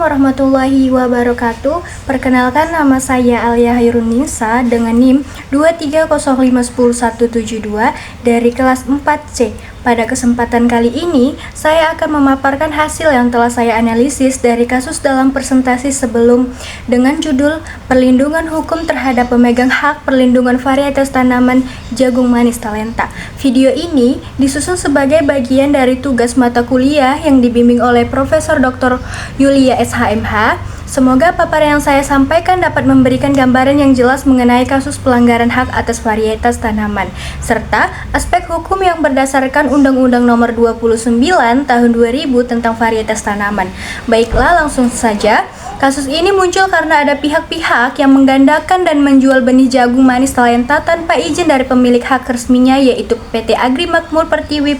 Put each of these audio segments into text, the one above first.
warahmatullahi wabarakatuh. Perkenalkan, nama saya Alia Hairunisa dengan NIM 230510172 dari kelas 4C. Pada kesempatan kali ini, saya akan memaparkan hasil yang telah saya analisis dari kasus dalam presentasi sebelum dengan judul Perlindungan Hukum Terhadap Pemegang Hak Perlindungan Varietas Tanaman Jagung Manis Talenta. Video ini disusun sebagai bagian dari tugas mata kuliah yang dibimbing oleh Profesor Dr. Yulia SHMH. Semoga paparan yang saya sampaikan dapat memberikan gambaran yang jelas mengenai kasus pelanggaran hak atas varietas tanaman, serta aspek hukum yang berdasarkan Undang-Undang Nomor 29 Tahun 2000 tentang varietas tanaman. Baiklah, langsung saja. Kasus ini muncul karena ada pihak-pihak yang menggandakan dan menjual benih jagung manis Talenta tanpa izin dari pemilik hak resminya, yaitu PT Agri Makmur Pertiwi.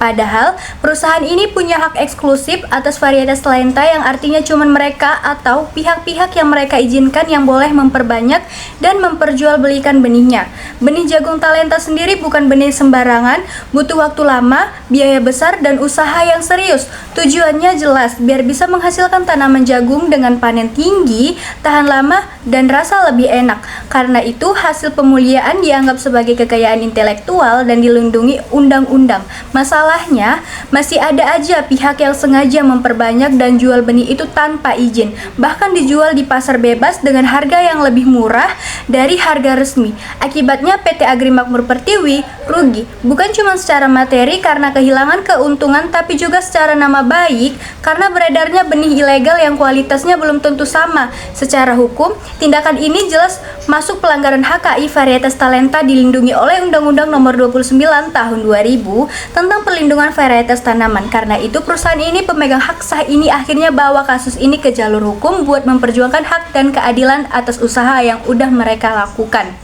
Padahal, perusahaan ini punya hak eksklusif atas varietas Talenta yang artinya cuma mereka atau pihak-pihak yang mereka izinkan yang boleh memperbanyak dan memperjualbelikan benihnya. Benih jagung Talenta sendiri bukan benih sembarangan, butuh waktu lama, biaya besar, dan usaha yang serius. Tujuannya jelas, biar bisa menghasilkan tanaman jagung dengan panen tinggi, tahan lama, dan rasa lebih enak. Karena itu, hasil pemuliaan dianggap sebagai kekayaan intelektual dan dilindungi undang-undang. Masalahnya, masih ada aja pihak yang sengaja memperbanyak dan jual benih itu tanpa izin, bahkan dijual di pasar bebas dengan harga yang lebih murah dari harga resmi. Akibatnya PT Agri Makmur Pertiwi rugi, bukan cuma secara materi karena kehilangan keuntungan, tapi juga secara nama baik karena beredarnya benih ilegal yang kualitasnya belum tentu sama. Secara hukum, tindakan ini jelas masuk pelanggaran HKI varietas Talenta dilindungi oleh Undang-Undang Nomor 29 Tahun 2000 tentang perlindungan varietas tanaman. Karena itu, perusahaan ini, pemegang hak sah ini akhirnya bawa kasus ini ke jalur hukum buat memperjuangkan hak dan keadilan atas usaha yang udah mereka lakukan.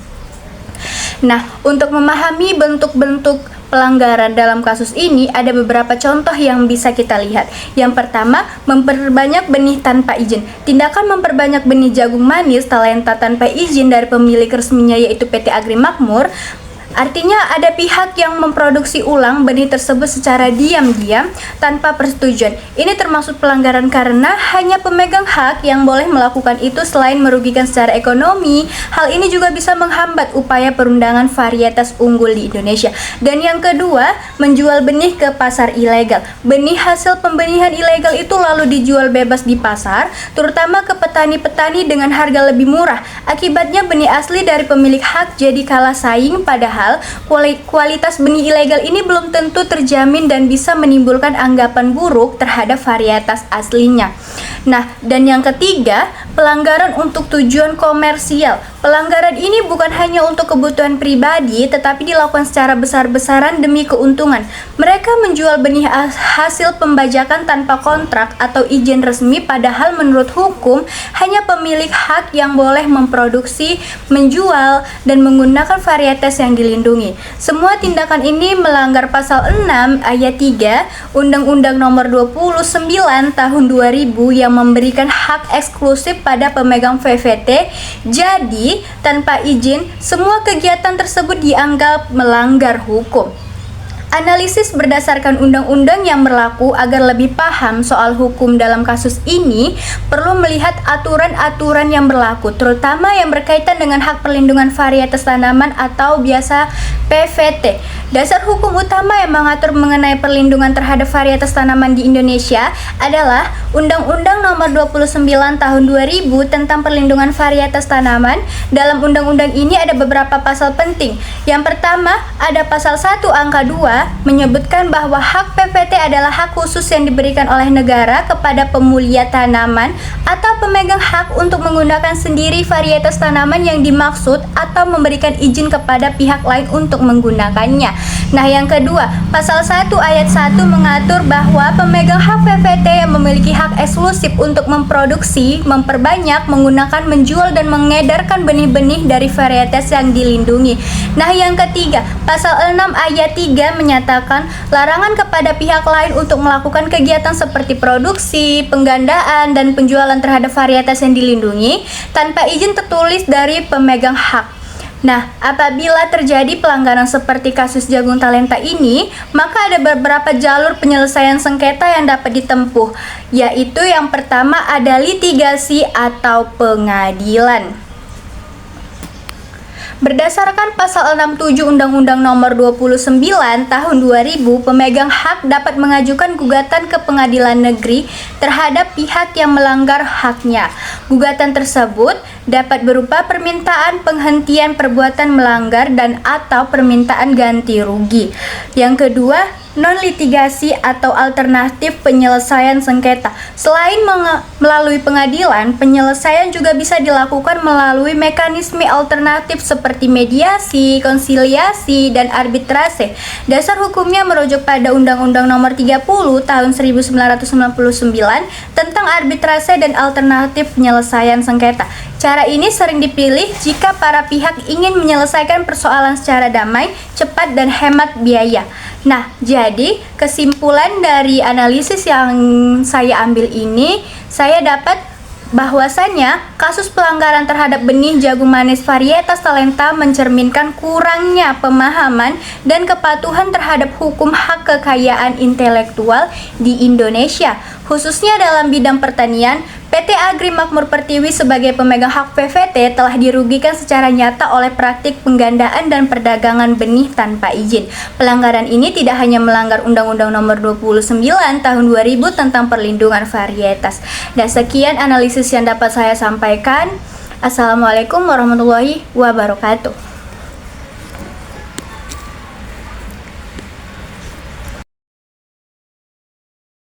Nah, untuk memahami bentuk-bentuk pelanggaran dalam kasus ini, ada beberapa contoh yang bisa kita lihat. Yang pertama, memperbanyak benih tanpa izin. Tindakan memperbanyak benih jagung manis Talenta tanpa izin dari pemilik resminya, yaitu PT Agri Makmur, artinya ada pihak yang memproduksi ulang benih tersebut secara diam-diam tanpa persetujuan. Ini termasuk pelanggaran karena hanya pemegang hak yang boleh melakukan itu. Selain merugikan secara ekonomi, hal ini juga bisa menghambat upaya perundangan varietas unggul di Indonesia. Dan yang kedua, menjual benih ke pasar ilegal. Benih hasil pembenihan ilegal itu lalu dijual bebas di pasar, terutama ke petani-petani dengan harga lebih murah. Akibatnya benih asli dari pemilik hak jadi kalah saing, padahal kualitas benih ilegal ini belum tentu terjamin dan bisa menimbulkan anggapan buruk terhadap varietas aslinya. Nah, dan yang ketiga, pelanggaran untuk tujuan komersial. Pelanggaran ini bukan hanya untuk kebutuhan pribadi, tetapi dilakukan secara besar-besaran demi keuntungan. Mereka menjual benih hasil pembajakan tanpa kontrak atau izin resmi, padahal menurut hukum hanya pemilik hak yang boleh memproduksi, menjual, dan menggunakan varietas yang dilindungi. Semua tindakan ini melanggar pasal 6 ayat 3 Undang-Undang Nomor 29 Tahun 2000 yang memberikan hak eksklusif pada pemegang VVT. Jadi, tanpa izin, semua kegiatan tersebut dianggap melanggar hukum. Analisis berdasarkan undang-undang yang berlaku. Agar lebih paham soal hukum dalam kasus ini, perlu melihat aturan-aturan yang berlaku, terutama yang berkaitan dengan hak perlindungan varietas tanaman atau biasa PVT. Dasar hukum utama yang mengatur mengenai perlindungan terhadap varietas tanaman di Indonesia adalah Undang-Undang Nomor 29 Tahun 2000 tentang perlindungan varietas tanaman. Dalam undang-undang ini ada beberapa pasal penting. Yang pertama, ada pasal 1 angka 2 menyebutkan bahwa hak PVT adalah hak khusus yang diberikan oleh negara kepada pemulia tanaman atau pemegang hak untuk menggunakan sendiri varietas tanaman yang dimaksud atau memberikan izin kepada pihak lain untuk menggunakannya. Nah, yang kedua, pasal 1 ayat 1 mengatur bahwa pemegang hak PVT yang memiliki hak eksklusif untuk memproduksi, memperbanyak, menggunakan, menjual, dan mengedarkan benih-benih dari varietas yang dilindungi. Nah, yang ketiga, pasal 6 ayat 3 menyatakan larangan kepada pihak lain untuk melakukan kegiatan seperti produksi, penggandaan, dan penjualan terhadap varietas yang dilindungi tanpa izin tertulis dari pemegang hak. Nah, apabila terjadi pelanggaran seperti kasus Jagung Talenta ini, maka ada beberapa jalur penyelesaian sengketa yang dapat ditempuh, yaitu yang pertama ada litigasi atau pengadilan. Berdasarkan pasal 67 Undang-Undang Nomor 29 Tahun 2000, pemegang hak dapat mengajukan gugatan ke pengadilan negeri terhadap pihak yang melanggar haknya. Gugatan tersebut dapat berupa permintaan penghentian perbuatan melanggar dan atau permintaan ganti rugi. Yang kedua, non-litigasi atau alternatif penyelesaian sengketa. Selain melalui pengadilan, penyelesaian juga bisa dilakukan melalui mekanisme alternatif seperti mediasi, konsiliasi, dan arbitrase. Dasar hukumnya merujuk pada Undang-Undang Nomor 30 Tahun 1999 tentang arbitrase dan alternatif penyelesaian sengketa. Cara ini sering dipilih jika para pihak ingin menyelesaikan persoalan secara damai, cepat, dan hemat biaya. Nah, jadi kesimpulan dari analisis yang saya ambil ini, saya dapat bahwasanya kasus pelanggaran terhadap benih jagung manis varietas Talenta mencerminkan kurangnya pemahaman dan kepatuhan terhadap hukum hak kekayaan intelektual di Indonesia, khususnya dalam bidang pertanian. PT Agri Makmur Pertiwi sebagai pemegang hak PVT telah dirugikan secara nyata oleh praktik penggandaan dan perdagangan benih tanpa izin. Pelanggaran ini tidak hanya melanggar Undang-Undang Nomor 29 Tahun 2000 tentang perlindungan varietas. Dan sekian analisis yang dapat saya sampaikan. Assalamualaikum warahmatullahi wabarakatuh.